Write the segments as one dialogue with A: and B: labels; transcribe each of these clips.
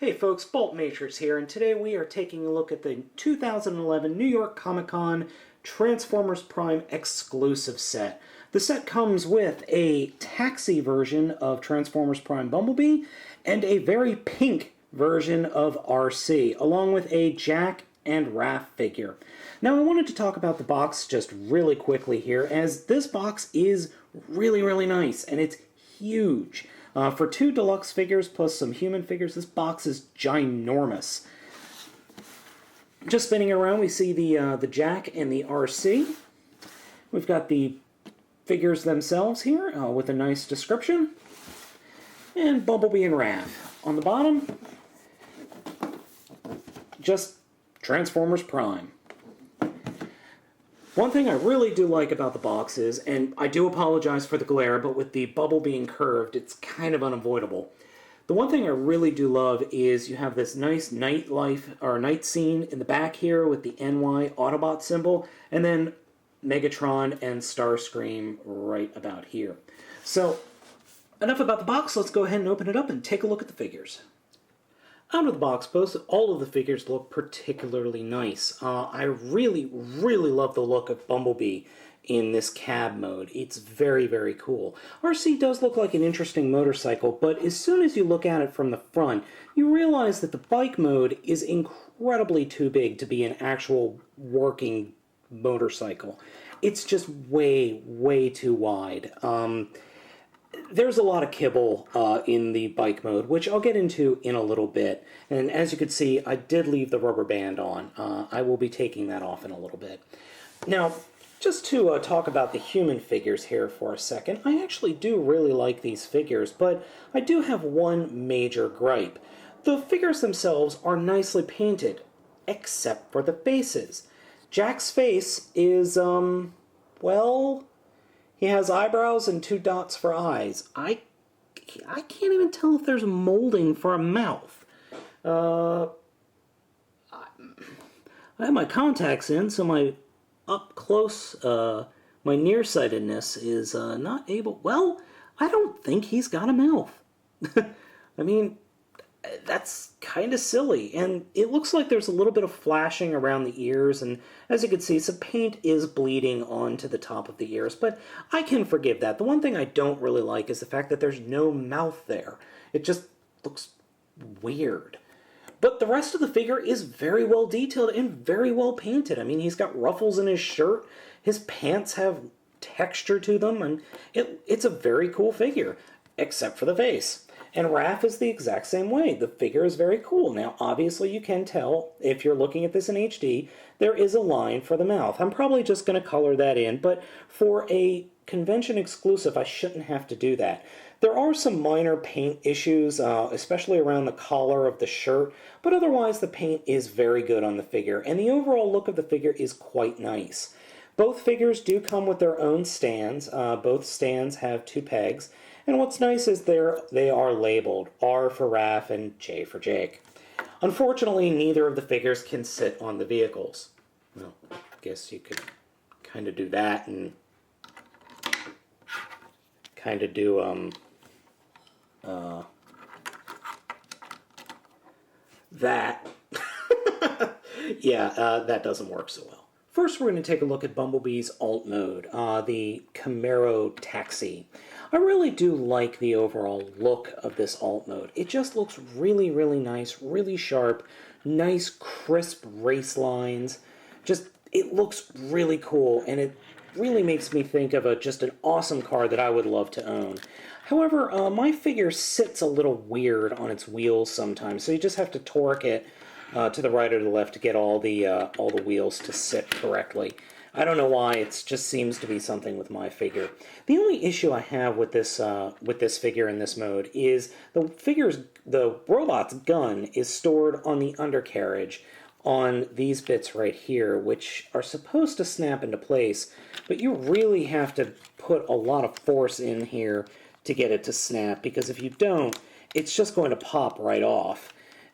A: Hey folks, Baltmatrix here, and today we are taking a look at the 2011 New York Comic Con Transformers Prime exclusive set. The set comes with a taxi version of Transformers Prime Bumblebee and a very pink version of Arcee, along with a Jack and Raph figure. Now I wanted to talk about the box just really quickly here, as this box is really nice, and it's huge. For two deluxe figures plus some human figures, this box is ginormous. Just spinning it around, we see the Jack and the Arcee. We've got the figures themselves here with a nice description. And Bumblebee and Raph. On the bottom, just Transformers Prime. One thing I really do like about the box is, and I do apologize for the glare, but with the bubble being curved, it's kind of unavoidable. The one thing I really do love is you have this nice nightlife or night scene in the back here with the NY Autobot symbol, and then Megatron and Starscream right about here. So, enough about the box. Let's go ahead and open it up and take a look at the figures. Out of the box, all of the figures look particularly nice. I really love the look of Bumblebee in this cab mode. It's very cool. Arcee does look like an interesting motorcycle, but as soon as you look at it from the front, you realize that the bike mode is incredibly too big to be an actual working motorcycle. It's just way too wide. There's a lot of kibble in the bike mode, which I'll get into in a little bit. And as you can see, I did leave the rubber band on. I will be taking that off in a little bit. Now, just to talk about the human figures here for a second, I actually do really like these figures, but I do have one major gripe. The figures themselves are nicely painted, except for the faces. Jack's face is, well, he has eyebrows and two dots for eyes. I can't even tell if there's molding for a mouth. I have my contacts in, so my up close, my nearsightedness is not able... Well, I don't think he's got a mouth. I mean, that's kind of silly, and it looks like there's a little bit of flashing around the ears, and as you can see, some paint is bleeding onto the top of the ears, but I can forgive that. The one thing I don't really like is the fact that there's no mouth there. It just looks weird. But the rest of the figure is very well detailed and very well painted. I mean, he's got ruffles in his shirt, his pants have texture to them, and it's a very cool figure, except for the face. And Raph is the exact same way. The figure is very cool. Now, obviously, you can tell, if you're looking at this in HD, there is a line for the mouth. I'm probably just going to color that in, but for a convention exclusive, I shouldn't have to do that. There are some minor paint issues, especially around the collar of the shirt, but otherwise the paint is very good on the figure, and the overall look of the figure is quite nice. Both figures do come with their own stands. Both stands have two pegs. And what's nice is they are labeled R for Raph and J for Jake. Unfortunately, neither of the figures can sit on the vehicles. Well, I guess you could kind of do that and kind of do that. Yeah, that doesn't work so well. First, we're going to take a look at Bumblebee's alt mode, the Camaro taxi. I really do like the overall look of this alt mode. It just looks really nice, really sharp, nice crisp race lines. Just, it looks really cool, and it really makes me think of just an awesome car that I would love to own. However, my figure sits a little weird on its wheels sometimes, so you just have to torque it to the right or the left to get all the wheels to sit correctly. I don't know why, it just seems to be something with my figure. The only issue I have with this figure in this mode is the robot's gun is stored on the undercarriage on these bits right here, which are supposed to snap into place, but you really have to put a lot of force in here to get it to snap, because if you don't, it's just going to pop right off.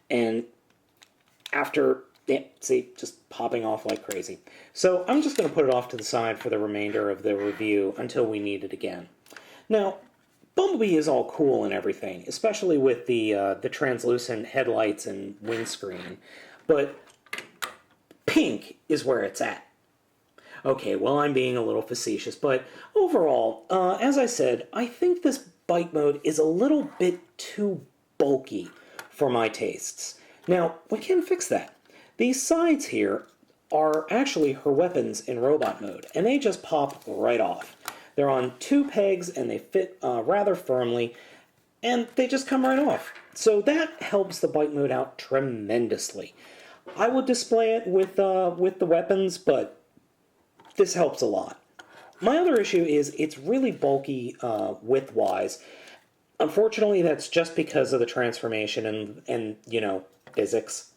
A: And after... Yeah, see, just popping off like crazy. So I'm just going to put it off to the side for the remainder of the review until we need it again. Now, Bumblebee is all cool and everything, especially with the translucent headlights and windscreen, but pink is where it's at. Okay, well, I'm being a little facetious, but overall, as I said, I think this bike mode is a little bit too bulky for my tastes. Now, we can fix that. These sides here are actually her weapons in robot mode, and they just pop right off. They're on 2 pegs, and they fit rather firmly, and they just come right off. So that helps the bike mode out tremendously. I would display it with the weapons, but this helps a lot. My other issue is it's really bulky width-wise. Unfortunately, that's just because of the transformation and you know, physics.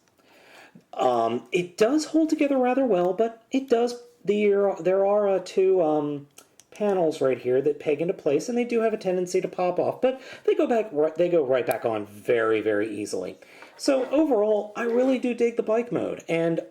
A: It does hold together rather well, but it does. There are 2 panels right here that peg into place, and they do have a tendency to pop off, but they go right back on very, very easily. So overall, I really do dig the bike mode, and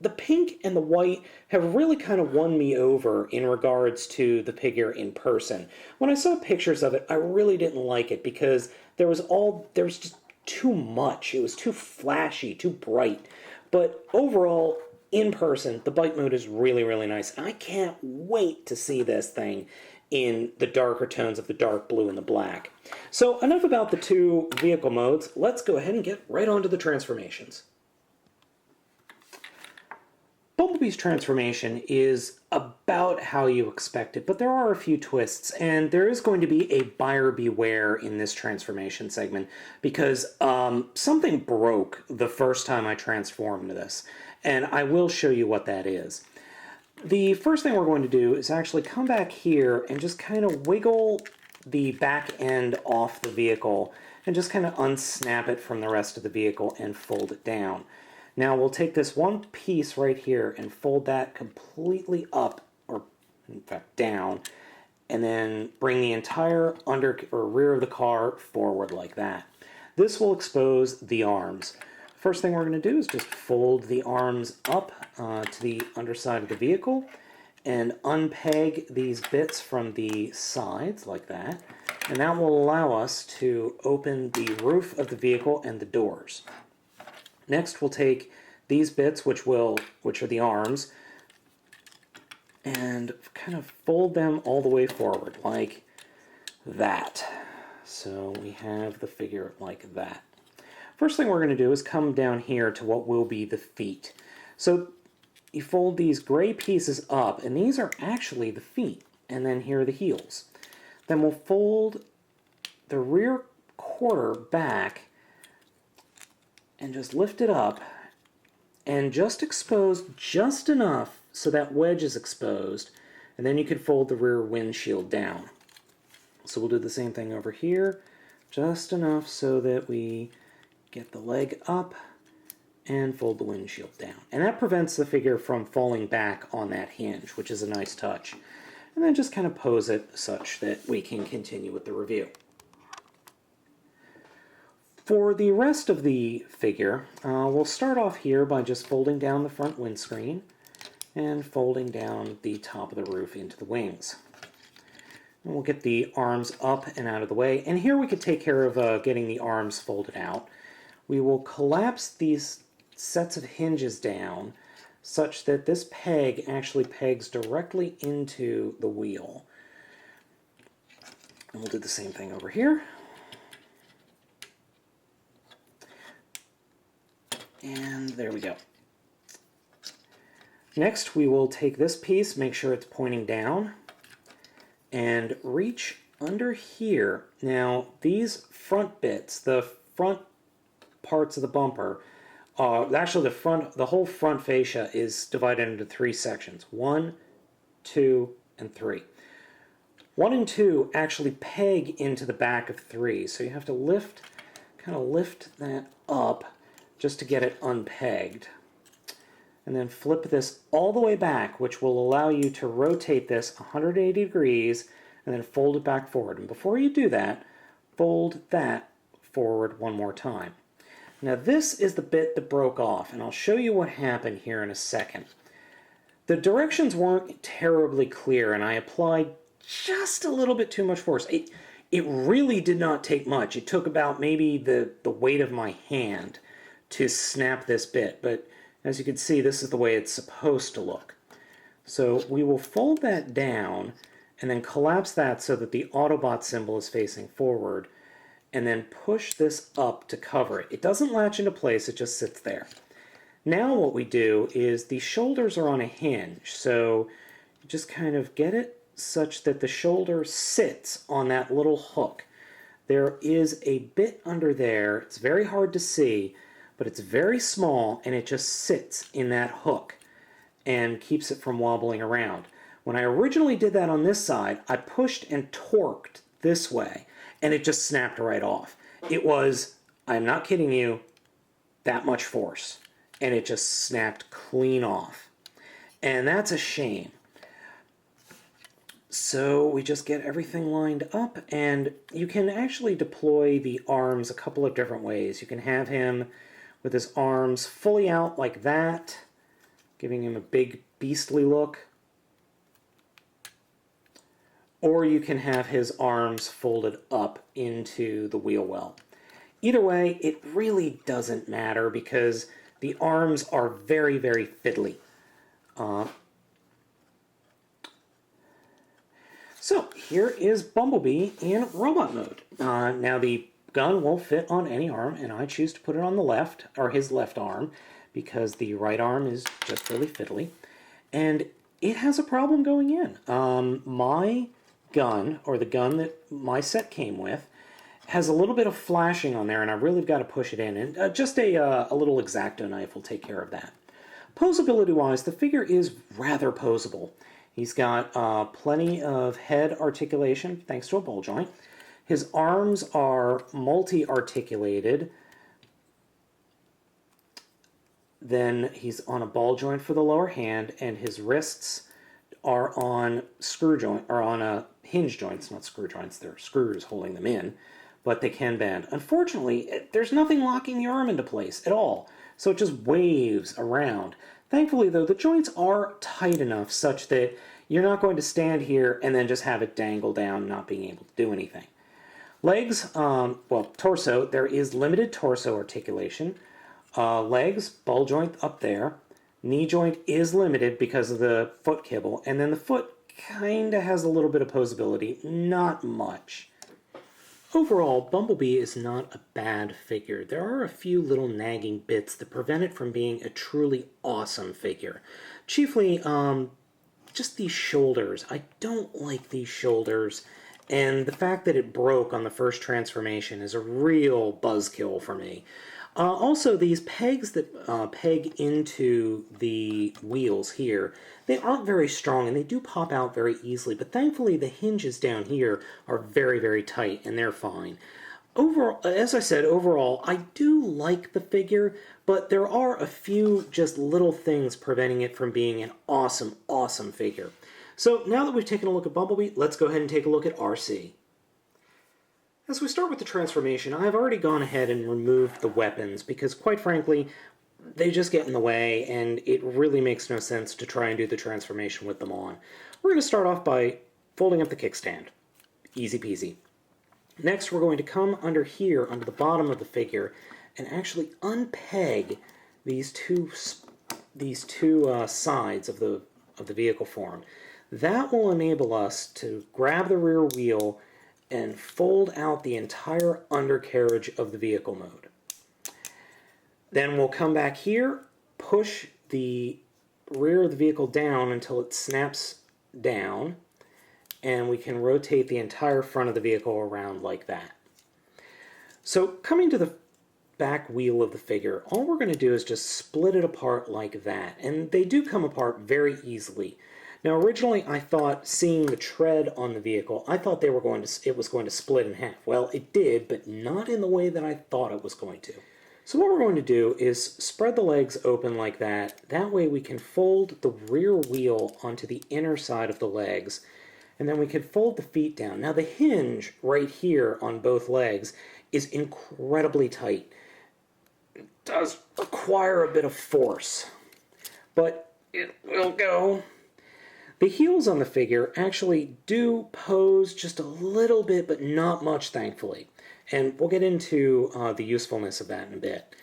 A: the pink and the white have really kind of won me over in regards to the figure in person. When I saw pictures of it, I really didn't like it because there was just too much. It was too flashy, too bright. But overall, in person, the bike mode is really, really nice. And I can't wait to see this thing in the darker tones of the dark blue and the black. So enough about the 2 vehicle modes. Let's go ahead and get right on to the transformations. Bumblebee's transformation is about how you expect it, but there are a few twists, and there is going to be a buyer beware in this transformation segment, because something broke the first time I transformed this, and I will show you what that is. The first thing we're going to do is actually come back here and just kind of wiggle the back end off the vehicle, and just kind of unsnap it from the rest of the vehicle and fold it down. Now we'll take this one piece right here and fold that completely up, or in fact down, and then bring the entire under or rear of the car forward like that. This will expose the arms. First thing we're going to do is just fold the arms up to the underside of the vehicle and unpeg these bits from the sides like that, and that will allow us to open the roof of the vehicle and the doors. Next, we'll take these bits, which are the arms, and kind of fold them all the way forward, like that. So we have the figure like that. First thing we're going to do is come down here to what will be the feet. So you fold these gray pieces up, and these are actually the feet, and then here are the heels. Then we'll fold the rear quarter back and just lift it up and just expose just enough so that wedge is exposed, and then you can fold the rear windshield down. So we'll do the same thing over here, just enough so that we get the leg up and fold the windshield down. And that prevents the figure from falling back on that hinge, which is a nice touch. And then just kind of pose it such that we can continue with the review. For the rest of the figure, we'll start off here by just folding down the front windscreen and folding down the top of the roof into the wings. And we'll get the arms up and out of the way. And here we could take care of getting the arms folded out. We will collapse these sets of hinges down such that this peg actually pegs directly into the wheel. And we'll do the same thing over here. And there we go. Next, we will take this piece, make sure it's pointing down, and reach under here. Now, these front bits, the front parts of the bumper, actually the whole front fascia is divided into 3 sections. 1, 2, and 3. 1 and 2 actually peg into the back of 3, so you have to kind of lift that up just to get it unpegged. And then flip this all the way back, which will allow you to rotate this 180 degrees and then fold it back forward. And before you do that, fold that forward one more time. Now this is the bit that broke off, and I'll show you what happened here in a second. The directions weren't terribly clear, and I applied just a little bit too much force. It really did not take much. It took about maybe the weight of my hand to snap this bit, but as you can see, this is the way it's supposed to look. So we will fold that down and then collapse that so that the Autobot symbol is facing forward, and then push this up to cover it. It doesn't latch into place, it just sits there. Now what we do is the shoulders are on a hinge, so you just kind of get it such that the shoulder sits on that little hook. There is a bit under there, it's very hard to see, but it's very small and it just sits in that hook and keeps it from wobbling around. When I originally did that on this side, I pushed and torqued this way and it just snapped right off. It was, I'm not kidding you, that much force, and it just snapped clean off. And that's a shame. So we just get everything lined up, and you can actually deploy the arms a couple of different ways. You can have him with his arms fully out like that, giving him a big beastly look. Or you can have his arms folded up into the wheel well. Either way, it really doesn't matter because the arms are very, very fiddly. So here is Bumblebee in robot mode. Now the gun will fit on any arm, and I choose to put it on the left, or his left arm, because the right arm is just really fiddly. And it has a problem going in. My gun, or the gun that my set came with, has a little bit of flashing on there, and I really got to push it in. And just a little X-Acto knife will take care of that. Poseability-wise, the figure is rather poseable. He's got plenty of head articulation, thanks to a ball joint. His arms are multi-articulated. Then he's on a ball joint for the lower hand, and his wrists are on hinge joints, not screw joints. They're screws holding them in, but they can bend. Unfortunately, there's nothing locking the arm into place at all, so it just waves around. Thankfully, though, the joints are tight enough such that you're not going to stand here and then just have it dangle down, not being able to do anything. Legs, torso, there is limited torso articulation. Legs, ball joint up there. Knee joint is limited because of the foot kibble, and then the foot kind of has a little bit of poseability, not much. Overall, Bumblebee is not a bad figure. There are a few little nagging bits that prevent it from being a truly awesome figure. Chiefly, just these shoulders. I don't like these shoulders, and the fact that it broke on the first transformation is a real buzzkill for me. Also, these pegs that peg into the wheels here, they aren't very strong, and they do pop out very easily, but thankfully the hinges down here are very, very tight, and they're fine. Overall, as I said, overall, I do like the figure, but there are a few just little things preventing it from being an awesome, awesome figure. So now that we've taken a look at Bumblebee, let's go ahead and take a look at Arcee. As we start with the transformation, I've already gone ahead and removed the weapons because, quite frankly, they just get in the way, and it really makes no sense to try and do the transformation with them on. We're going to start off by folding up the kickstand. Easy peasy. Next, we're going to come under here, under the bottom of the figure, and actually unpeg these two sides of the vehicle form. That will enable us to grab the rear wheel and fold out the entire undercarriage of the vehicle mode. Then we'll come back here, push the rear of the vehicle down until it snaps down, and we can rotate the entire front of the vehicle around like that. So coming to the back wheel of the figure, all we're going to do is just split it apart like that, and they do come apart very easily. Now, originally, I thought, seeing the tread on the vehicle, I thought it was going to split in half. Well, it did, but not in the way that I thought it was going to. So what we're going to do is spread the legs open like that. That way we can fold the rear wheel onto the inner side of the legs, and then we can fold the feet down. Now, the hinge right here on both legs is incredibly tight. It does require a bit of force, but it will go. The heels on the figure actually do pose just a little bit, but not much, thankfully. And we'll get into the usefulness of that in a bit.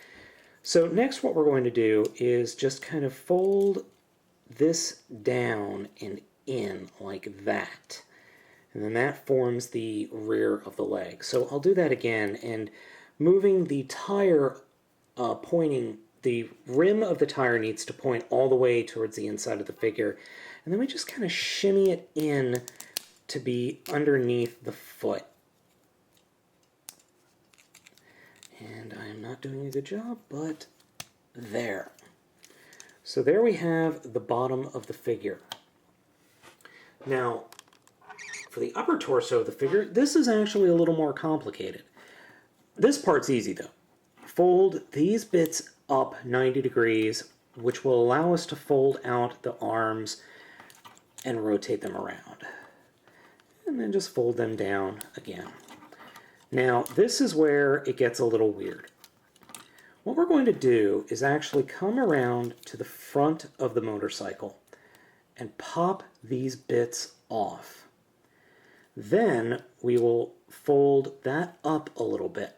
A: So next what we're going to do is just kind of fold this down and in like that. And then that forms the rear of the leg. So I'll do that again, and moving the tire pointing, the rim of the tire needs to point all the way towards the inside of the figure. And then we just kind of shimmy it in to be underneath the foot. And I'm not doing a good job, but there. So there we have the bottom of the figure. Now, for the upper torso of the figure, this is actually a little more complicated. This part's easy though. Fold these bits up 90 degrees, which will allow us to fold out the arms and rotate them around. And then just fold them down again. Now, this is where it gets a little weird. What we're going to do is actually come around to the front of the motorcycle and pop these bits off. Then we will fold that up a little bit.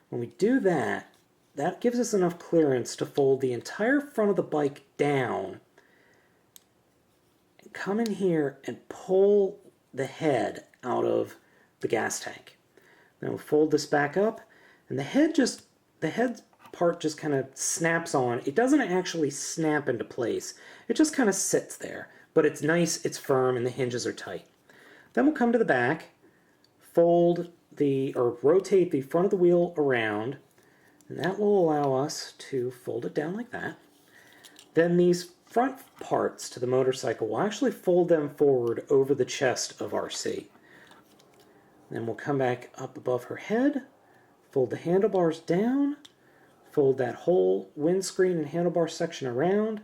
A: When we do that, that gives us enough clearance to fold the entire front of the bike down and come in here and pull the head out of the gas tank. Then we'll fold this back up, and the head part just kind of snaps on. It doesn't actually snap into place. It just kind of sits there, but it's nice, it's firm, and the hinges are tight. Then we'll come to the back, rotate the front of the wheel around, and that will allow us to fold it down like that. Then these front parts to the motorcycle, we'll actually fold them forward over the chest of Arcee. Then we'll come back up above her head, fold the handlebars down, fold that whole windscreen and handlebar section around,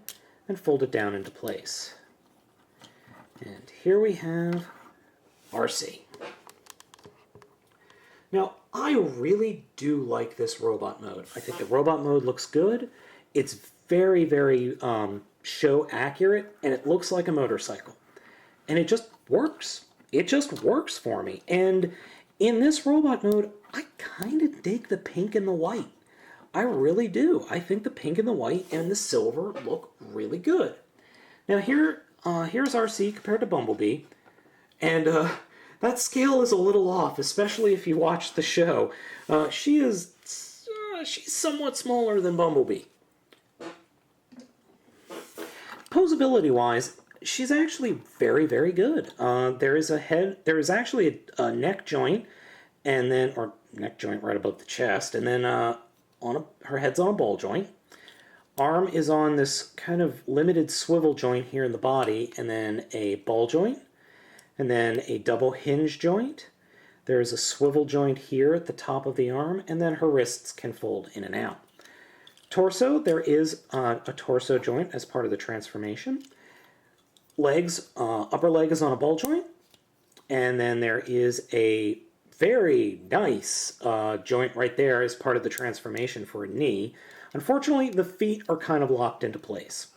A: and fold it down into place. And here we have Arcee. Now, I really do like this robot mode. I think the robot mode looks good. It's very, very show accurate, and it looks like a motorcycle. And it just works. It just works for me. And in this robot mode, I kind of dig the pink and the white. I really do. I think the pink and the white and the silver look really good. Now here's Arcee compared to Bumblebee. And that scale is a little off, especially if you watch the show. She's somewhat smaller than Bumblebee. Poseability-wise, she's actually very, very good. There is actually a neck joint, or neck joint right above the chest, and then her head's on a ball joint. Arm is on this kind of limited swivel joint here in the body, and then a ball joint, and then a double hinge joint. There's a swivel joint here at the top of the arm, and then her wrists can fold in and out. Torso, there is a torso joint as part of the transformation. Legs, upper leg is on a ball joint, and then there is a very nice joint right there as part of the transformation for a knee. Unfortunately, the feet are kind of locked into place.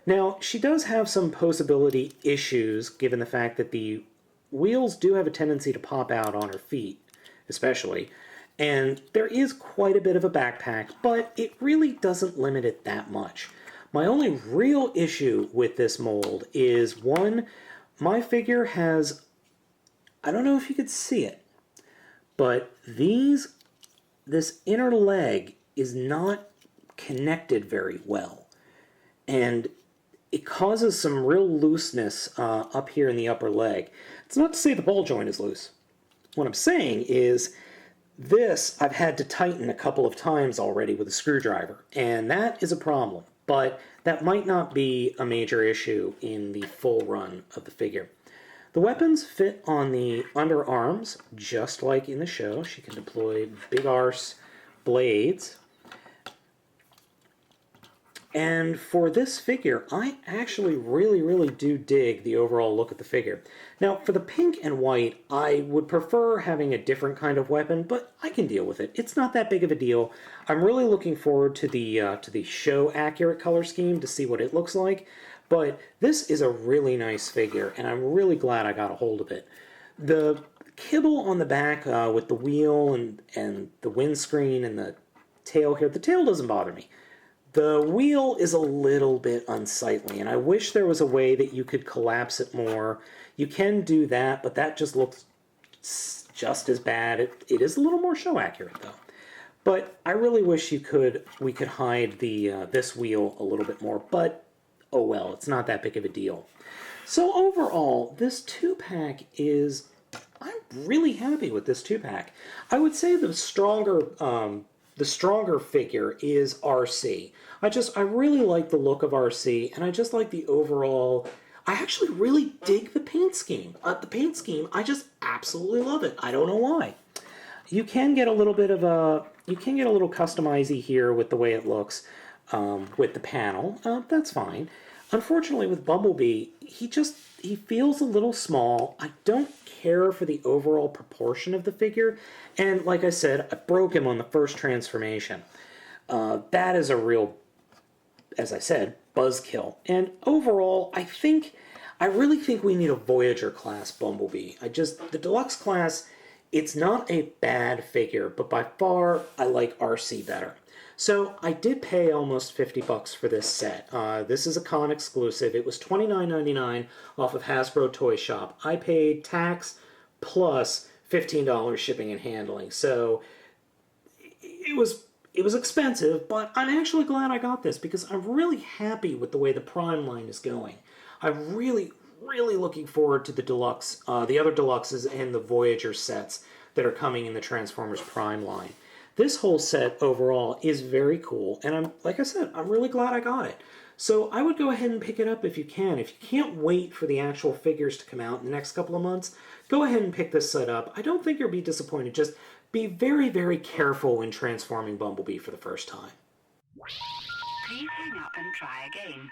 A: Now, she does have some poseability issues, given the fact that the wheels do have a tendency to pop out on her feet, especially. And there is quite a bit of a backpack, but it really doesn't limit it that much. My only real issue with this mold is, one, my figure has, I don't know if you could see it, but this inner leg is not connected very well. And it causes some real looseness up here in the upper leg. It's not to say the ball joint is loose. What I'm saying is this I've had to tighten a couple of times already with a screwdriver, and that is a problem. But that might not be a major issue in the full run of the figure. The weapons fit on the underarms, just like in the show. She can deploy big arse blades. And for this figure, I actually really, really do dig the overall look of the figure. Now, for the pink and white, I would prefer having a different kind of weapon, but I can deal with it. It's not that big of a deal. I'm really looking forward to the show-accurate color scheme to see what it looks like. But this is a really nice figure, and I'm really glad I got a hold of it. The kibble on the back with the wheel and the windscreen and the tail here, the tail doesn't bother me. The wheel is a little bit unsightly, and I wish there was a way that you could collapse it more. You can do that, but that just looks just as bad. It is a little more show accurate, though. But I really wish we could hide the this wheel a little bit more, but oh well, it's not that big of a deal. So overall, this 2-pack is, I'm really happy with this 2-pack. I would say the stronger figure is Arcee. I really like the look of Arcee, and I just like the overall. I actually really dig the paint scheme. I just absolutely love it. I don't know why. You can get a little bit of you can get a little customizey here with the way it looks with the panel. That's fine. Unfortunately, with Bumblebee, he feels a little small. I don't care for the overall proportion of the figure, and like I said, I broke him on the first transformation. That is a real, as I said, buzzkill. And overall, I really think we need a Voyager class Bumblebee. The deluxe class, it's not a bad figure, but by far I like Arcee better. So I did pay almost $50 for this set. This is a con exclusive. It was $29.99 off of Hasbro Toy Shop. I paid tax plus $15 shipping and handling. So it was expensive, but I'm actually glad I got this because I'm really happy with the way the Prime line is going. I'm really looking forward to the deluxe, the other deluxes and the Voyager sets that are coming in the Transformers Prime line. This whole set overall is very cool, and like I said, I'm really glad I got it. So I would go ahead and pick it up if you can. If you can't wait for the actual figures to come out in the next couple of months, go ahead and pick this set up. I don't think you'll be disappointed. Just be very careful when transforming Bumblebee for the first time.
B: Please hang up and try again.